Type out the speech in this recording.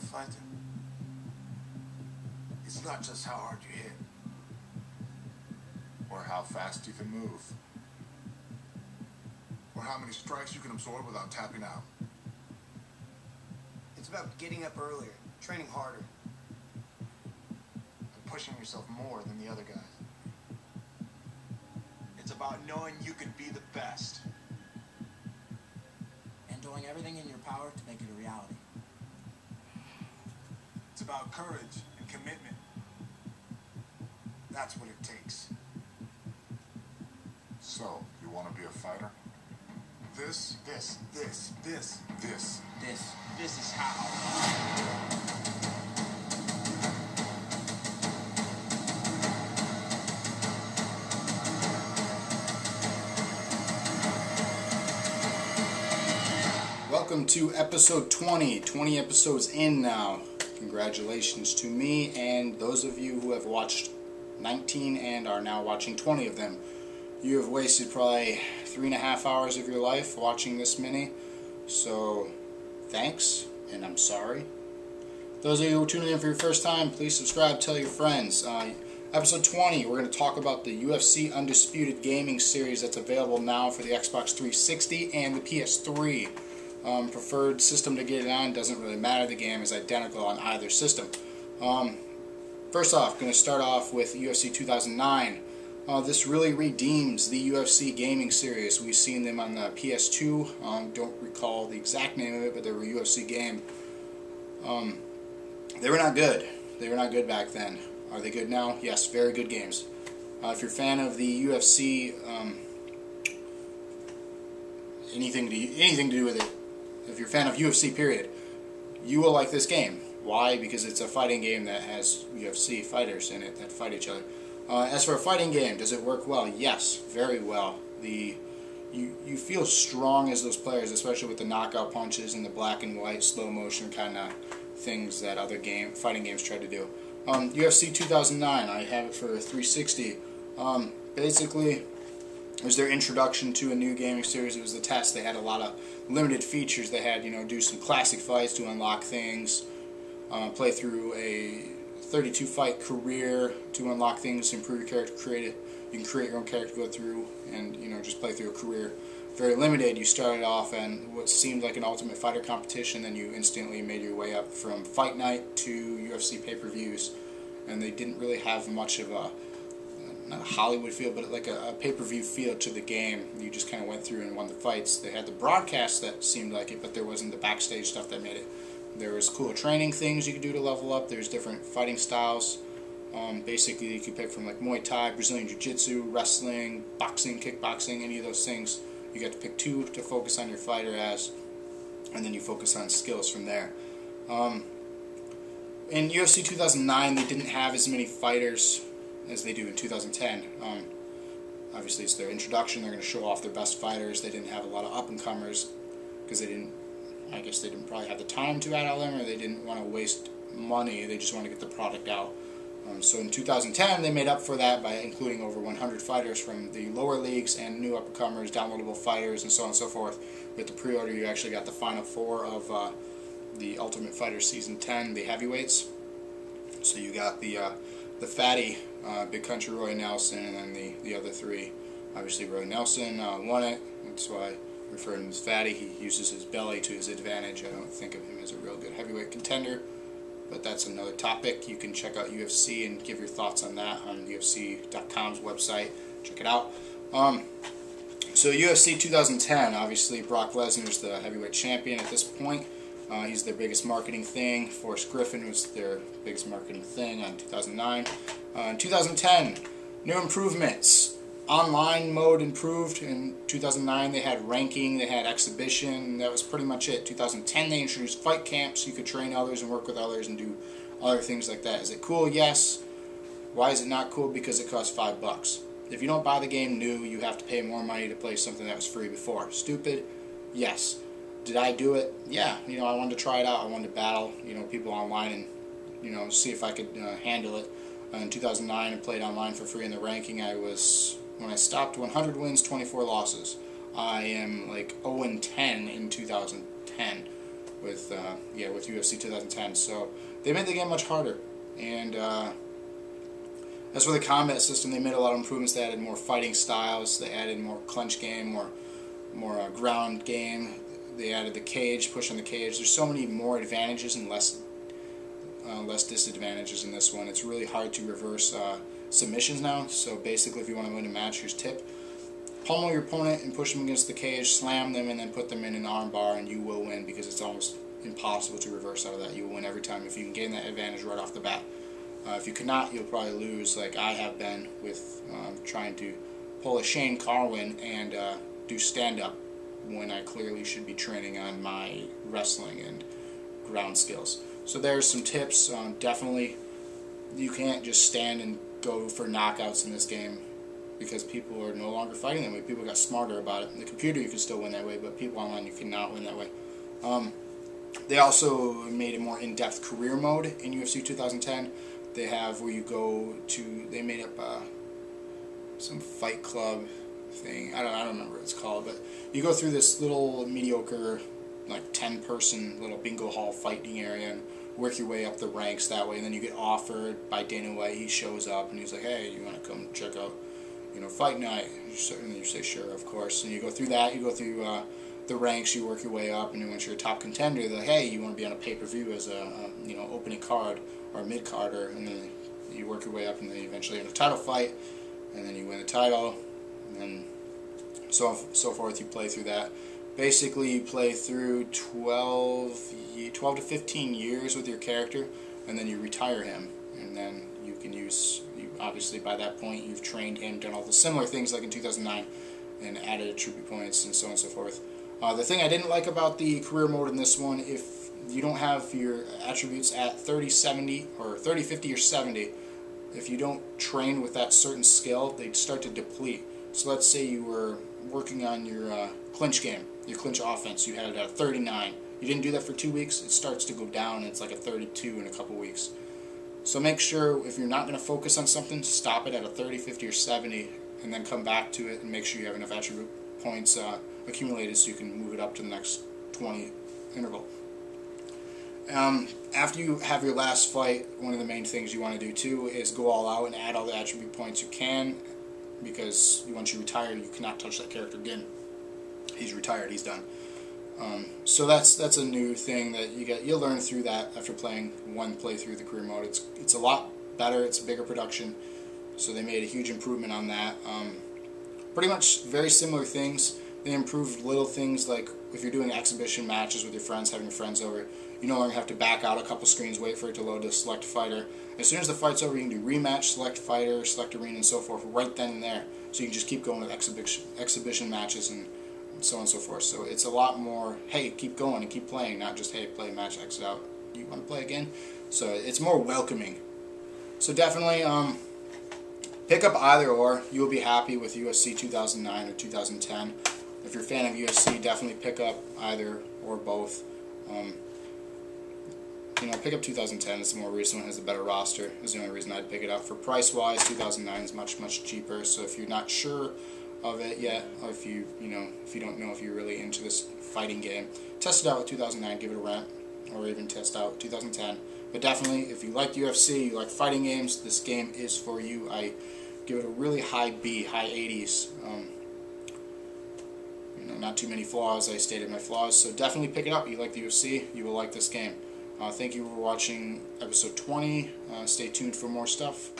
fighter. It's not just how hard you hit, or how fast you can move, or how many strikes you can absorb without tapping out. It's about getting up earlier, training harder, and pushing yourself more than the other guys. It's about knowing you can be the best. And doing everything in your power to make it a reality. It's about courage and commitment. That's what it takes. So, you want to be a fighter? This is how. Welcome to episode 20 episodes in now. Congratulations to me and those of you who have watched 19 and are now watching 20 of them. You have wasted probably 3.5 hours of your life watching this many, so thanks, and I'm sorry. Those of you who are tuning in for your first time, please subscribe, tell your friends. Episode 20, we're going to talk about the UFC Undisputed gaming series that's available now for the Xbox 360 and the PS3. Preferred system to get it on, doesn't really matter, the game is identical on either system. First off, going to start off with UFC 2009. This really redeems the UFC gaming series. We've seen them on the PS2, don't recall the exact name of it, but they were a UFC game. They were not good. They were not good back then. Are they good now? Yes, very good games. If you're a fan of the UFC, anything to do with it, if you're a fan of UFC period, you will like this game. Why? Because it's a fighting game that has UFC fighters in it that fight each other. As for a fighting game, does it work well? Yes, very well. You feel strong as those players, especially with the knockout punches and the black and white slow motion kind of things that other fighting games try to do. UFC 2009, I have it for 360. Basically, it was their introduction to a new gaming series. It was the test. They had a lot of limited features. They had, do some classic fights to unlock things, play through a 32 fight career to unlock things, improve your character, you can create your own character, go through, and just play through a career. Very limited. You started off in what seemed like an Ultimate Fighter competition, then you instantly made your way up from Fight Night to UFC pay-per-views, and they didn't really have much of a, not a Hollywood feel, but like a pay-per-view feel to the game. You just kind of went through and won the fights. They had the broadcast that seemed like it, but there wasn't the backstage stuff that made it. There was cool training things you could do to level up. There's different fighting styles. Basically, you could pick from like Muay Thai, Brazilian Jiu-Jitsu, wrestling, boxing, kickboxing, any of those things. You got to pick two to focus on your fighter as, and then you focus on skills from there. In UFC 2009, they didn't have as many fighters as they do in 2010. Obviously, it's their introduction. They're going to show off their best fighters. They didn't have a lot of up-and-comers because I guess they didn't probably have the time to add all them, or they didn't want to waste money. They just wanted to get the product out. So in 2010, they made up for that by including over 100 fighters from the lower leagues and new up-and-comers, downloadable fighters, and so on and so forth. With the pre-order, you actually got the final four of the Ultimate Fighter Season 10, the heavyweights. So you got the fatty, Big Country Roy Nelson, and then the other three. Obviously, Roy Nelson won it. That's why I refer to him as fatty. He uses his belly to his advantage. I don't think of him as a real good heavyweight contender. But that's another topic. You can check out UFC and give your thoughts on that on UFC.com's website. Check it out. So UFC 2010, obviously Brock Lesnar's the heavyweight champion at this point. He's their biggest marketing thing. Forrest Griffin was their biggest marketing thing on 2009. In 2010, new improvements. Online mode improved. In 2009 they had ranking, they had exhibition, that was pretty much it. 2010 they introduced fight camps, you could train others and work with others and do other things like that. Is it cool? Yes. Why is it not cool? Because it costs $5. If you don't buy the game new, you have to pay more money to play something that was free before. Stupid? Yes. Did I do it? Yeah. I wanted to try it out. I wanted to battle, people online and, see if I could handle it. In 2009 I played online for free in the ranking. When I stopped, 100 wins, 24 losses. I am like 0-10 in 2010. with UFC 2010. So they made the game much harder. And as for the combat system, they made a lot of improvements. They added more fighting styles. They added more clinch game, more ground game. They added the cage, push on the cage. There's so many more advantages and less disadvantages in this one. It's really hard to reverse submissions now. So basically, if you want to win a match, here's tip: pummel your opponent and push them against the cage, slam them, and then put them in an arm bar, and you will win, because it's almost impossible to reverse out of that. You will win every time if you can gain that advantage right off the bat. If you cannot, you'll probably lose, like I have been with trying to pull a Shane Carwin and do stand-up when I clearly should be training on my wrestling and ground skills. So there's some tips. Definitely, you can't just stand and go for knockouts in this game, because people are no longer fighting that way. People got smarter about it. In the computer, you can still win that way, but people online, you cannot win that way. They also made a more in-depth career mode in UFC 2010. They have where you go to, they made up some fight club thing. I don't remember what it's called, but you go through this little mediocre, like 10-person little bingo hall fighting area and work your way up the ranks that way. And then you get offered by Dana White. He shows up and he's like, "Hey, you want to come check out, fight night?" And you say, "Sure, of course." And you go through that. You go through the ranks. You work your way up, and then once you're a top contender, they're like, "Hey, you want to be on a pay-per-view as a opening card or a mid-carder?" And then you work your way up, and then eventually in a title fight, and then you win the title, and then so forth. You play through that. Basically, you play through 12 to 15 years with your character, and then you retire him, and then you can obviously by that point you've trained him, done all the similar things like in 2009, and added attribute points and so on and so forth. The thing I didn't like about the career mode in this one, if you don't have your attributes at 30, 70, or 30, 50, or 70, if you don't train with that certain skill, they start to deplete. So let's say you were working on your clinch game, your clinch offense, you had it at 39. You didn't do that for 2 weeks, it starts to go down, and it's like a 32 in a couple weeks. So make sure if you're not going to focus on something, stop it at a 30, 50, or 70, and then come back to it and make sure you have enough attribute points accumulated so you can move it up to the next 20 interval. After you have your last fight, one of the main things you want to do too is go all out and add all the attribute points you can, because once you retire, you cannot touch that character again. He's retired, he's done. So that's a new thing that you'll learn through that after playing one playthrough of the career mode. It's a lot better, it's a bigger production, so they made a huge improvement on that. Pretty much very similar things. They improved little things like if you're doing exhibition matches with your friends, having your friends over, you no longer have to back out a couple screens, wait for it to load to select fighter. As soon as the fight's over, you can do rematch, select fighter, select arena, and so forth right then and there. So you can just keep going with exhibition matches and so on and so forth. So it's a lot more, hey, keep going and keep playing, not just, hey, play a match, exit out. You want to play again? So it's more welcoming. So definitely pick up either or. You will be happy with UFC 2009 or 2010. If you're a fan of UFC, definitely pick up either or both. Pick up 2010. It's the more recent one, has a better roster. Is the only reason I'd pick it up. For price-wise, 2009 is much, much cheaper. So if you're not sure of it yet, or if you don't know if you're really into this fighting game, test it out with 2009. Give it a rent, or even test out 2010. But definitely, if you like UFC, you like fighting games, this game is for you. I give it a really high B, high 80s. Not too many flaws. I stated my flaws, so definitely pick it up. You like the UFC, you will like this game. Thank you for watching episode 20. Stay tuned for more stuff.